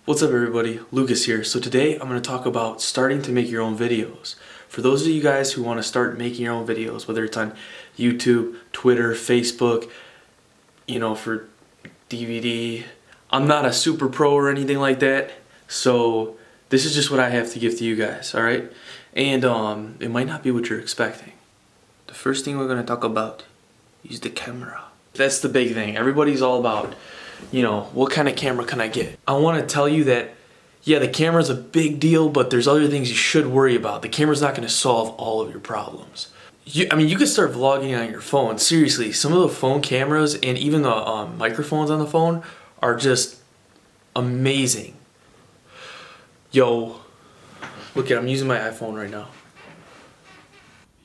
What's up everybody, Lucas here. So today I'm going to talk about starting to make your own videos. For those of you guys who want to start making your own videos, whether it's on YouTube, Twitter, Facebook, for DVD. I'm not a super pro or anything like that, so this is just what I have to give to you guys, alright? And it might not be what you're expecting. The first thing we're going to talk about is the camera. That's the big thing. Everybody's all about, what kind of camera can I get? I want to tell you that, yeah, the camera's a big deal, but there's other things you should worry about. The camera's not going to solve all of your problems. You can start vlogging on your phone. Seriously, some of the phone cameras and even the microphones on the phone are just amazing. Yo, look at, I'm using my iPhone right now.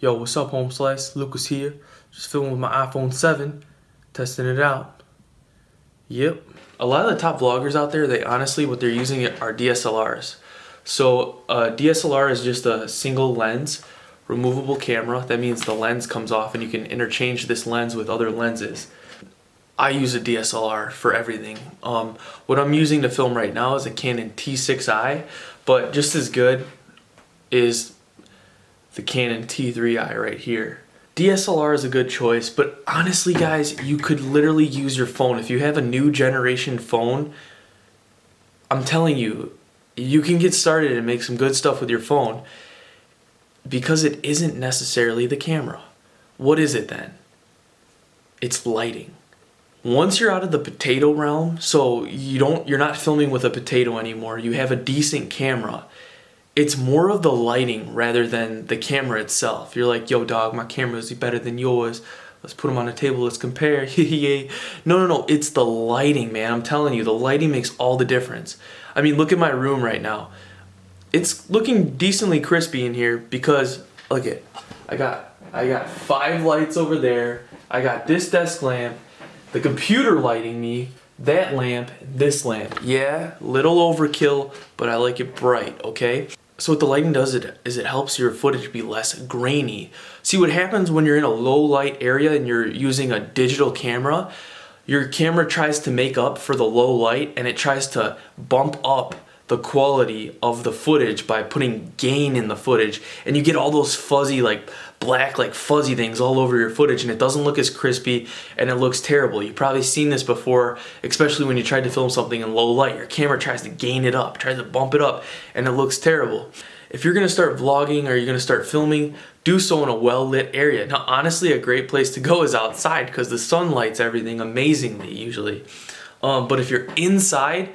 Yo, what's up, home slice? Lucas here. Just filming with my iPhone 7, testing it out. Yep. A lot of the top vloggers out there, they honestly, what they're using are DSLRs. So a DSLR is just a single lens, removable camera. That means the lens comes off and you can interchange this lens with other lenses. I use a DSLR for everything. What I'm using to film right now is a Canon T6i, but just as good is the Canon T3i right here. DSLR is a good choice, but honestly guys, you could literally use your phone. If you have a new generation phone, I'm telling you, you can get started and make some good stuff with your phone because it isn't necessarily the camera. What is it then? It's lighting. Once you're out of the potato realm, so you're not filming with a potato anymore, you have a decent camera. It's more of the lighting rather than the camera itself. You're like, yo dog, my camera is better than yours. Let's put them on the table, let's compare. No, it's the lighting, man. I'm telling you, the lighting makes all the difference. I mean, look at my room right now. It's looking decently crispy in here because, look at, I got 5 lights over there. I got this desk lamp, the computer lighting me, that lamp, this lamp. Yeah, little overkill, but I like it bright, okay? So what the lighting does is it helps your footage be less grainy. See, what happens when you're in a low light area and you're using a digital camera, your camera tries to make up for the low light and it tries to bump up the quality of the footage by putting gain in the footage, and you get all those fuzzy, black fuzzy things all over your footage, and it doesn't look as crispy and it looks terrible. You've probably seen this before, especially when you tried to film something in low light. Your camera tries to gain it up, tries to bump it up, and it looks terrible. If you're gonna start vlogging or you're gonna start filming, do so in a well-lit area. Now honestly, a great place to go is outside because the sun lights everything amazingly usually. But if you're inside,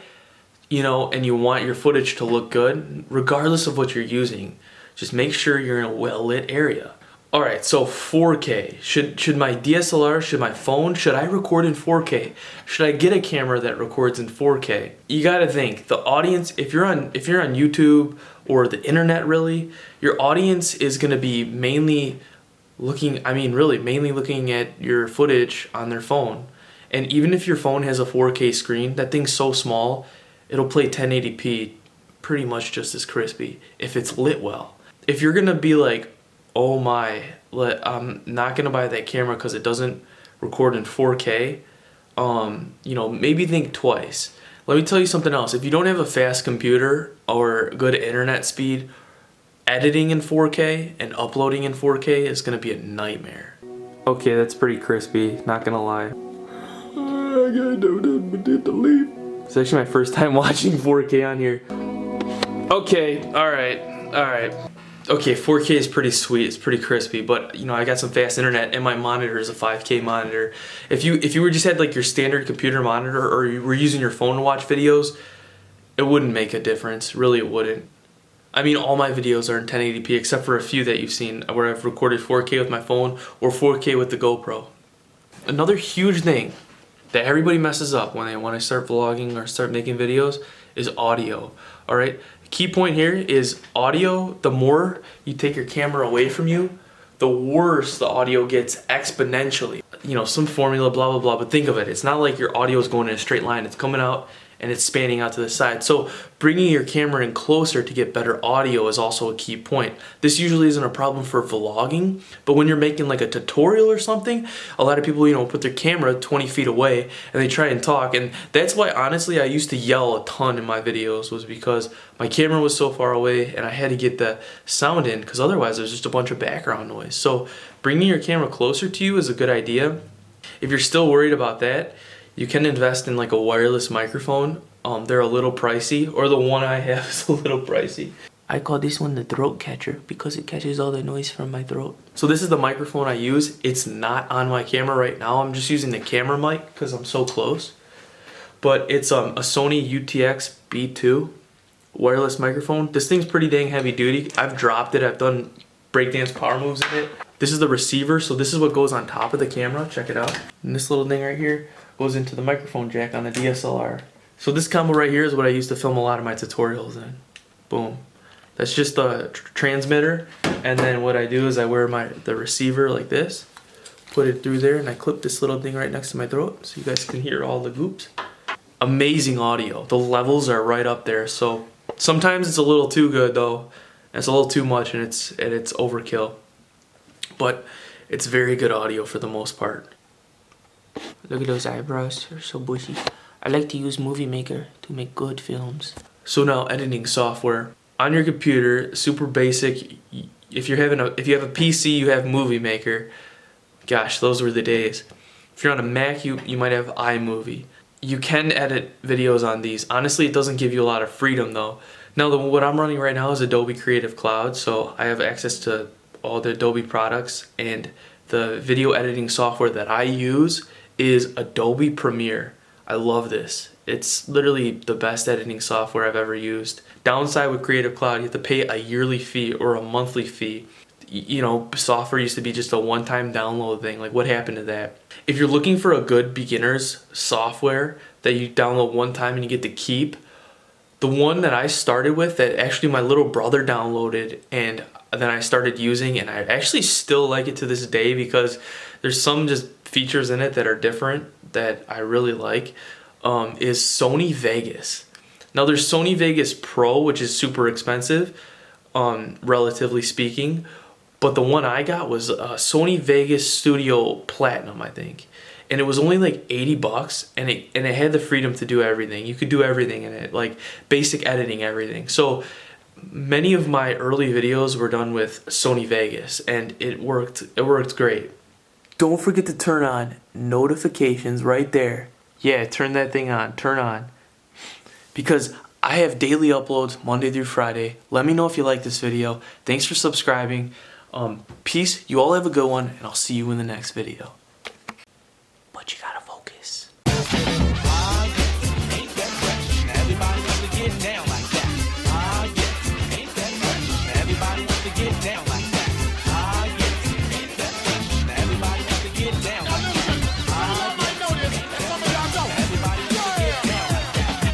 and you want your footage to look good, regardless of what you're using, just make sure you're in a well-lit area. Alright, so 4K. Should my DSLR, should my phone, should I record in 4K? Should I get a camera that records in 4K? You gotta think, the audience, if you're on YouTube or the internet really, your audience is gonna be mainly looking at your footage on their phone. And even if your phone has a 4K screen, that thing's so small, it'll play 1080p pretty much just as crispy if it's lit well. If you're gonna be like, oh my, I'm not gonna buy that camera because it doesn't record in 4K, maybe think twice. Let me tell you something else. If you don't have a fast computer or good internet speed, editing in 4K and uploading in 4K is gonna be a nightmare. Okay, that's pretty crispy, not gonna lie. I gotta leave. It's actually my first time watching 4K on here. Okay, alright. Okay, 4K is pretty sweet, it's pretty crispy, but I got some fast internet and my monitor is a 5K monitor. If you were just had your standard computer monitor or you were using your phone to watch videos, it wouldn't make a difference, really it wouldn't. I mean, all my videos are in 1080p except for a few that you've seen where I've recorded 4K with my phone or 4K with the GoPro. Another huge thing that everybody messes up when they want to start vlogging or start making videos is audio. Alright, the key point here is audio. The more you take your camera away from you, the worse the audio gets exponentially. Some formula, blah blah blah, but think of it, it's not like your audio is going in a straight line. It's coming out and it's spanning out to the side. So bringing your camera in closer to get better audio is also a key point. This usually isn't a problem for vlogging, but when you're making like a tutorial or something, a lot of people, you know, put their camera 20 feet away and they try and talk. And that's why honestly I used to yell a ton in my videos, was because my camera was so far away and I had to get the sound in, because otherwise there's just a bunch of background noise. So bringing your camera closer to you is a good idea. If you're still worried about that, you can invest in like a wireless microphone. They're a little pricey, or the one I have is a little pricey. I call this one the throat catcher because it catches all the noise from my throat. So this is the microphone I use. It's not on my camera right now. I'm just using the camera mic because I'm so close. But it's a Sony UTX B2 wireless microphone. This thing's pretty dang heavy duty. I've dropped it. I've done breakdance power moves in it. This is the receiver, so this is what goes on top of the camera. Check it out. And this little thing right here goes into the microphone jack on the DSLR. So this combo right here is what I used to film a lot of my tutorials in. Boom. That's just the transmitter, and then what I do is I wear the receiver like this, put it through there, and I clip this little thing right next to my throat so you guys can hear all the goops. Amazing audio. The levels are right up there. So sometimes it's a little too good though. It's a little too much, and it's overkill. But it's very good audio for the most part. Look at those eyebrows, they're so bushy. I like to use Movie Maker to make good films. So now editing software. On your computer, super basic. If you have a PC, you have Movie Maker. Gosh, those were the days. If you're on a Mac, you might have iMovie. You can edit videos on these. Honestly, it doesn't give you a lot of freedom though. Now what I'm running right now is Adobe Creative Cloud, so I have access to all the Adobe products, and the video editing software that I use is Adobe Premiere. I love this. It's literally the best editing software I've ever used. Downside with Creative Cloud, you have to pay a yearly fee or a monthly fee. You know, software used to be just a one-time download thing. Like, what happened to that? If you're looking for a good beginner's software that you download one time and you get to keep, the one that I started with, that actually my little brother downloaded and then I started using, and I actually still like it to this day because there's some just features in it that are different that I really like, is Sony Vegas. Now there's Sony Vegas Pro, which is super expensive, relatively speaking, but the one I got was Sony Vegas Studio Platinum, I think. And it was only like 80 bucks, and it had the freedom to do everything. You could do everything in it, like basic editing, everything. So many of my early videos were done with Sony Vegas, and it worked great. Don't forget to turn on notifications right there. Yeah, turn that thing on, turn on. Because I have daily uploads Monday through Friday. Let me know if you like this video. Thanks for subscribing. Peace, you all have a good one, and I'll see you in the next video. But you gotta focus. Ain't that fresh? Everybody wanna get down like that. Ain't that fresh? Everybody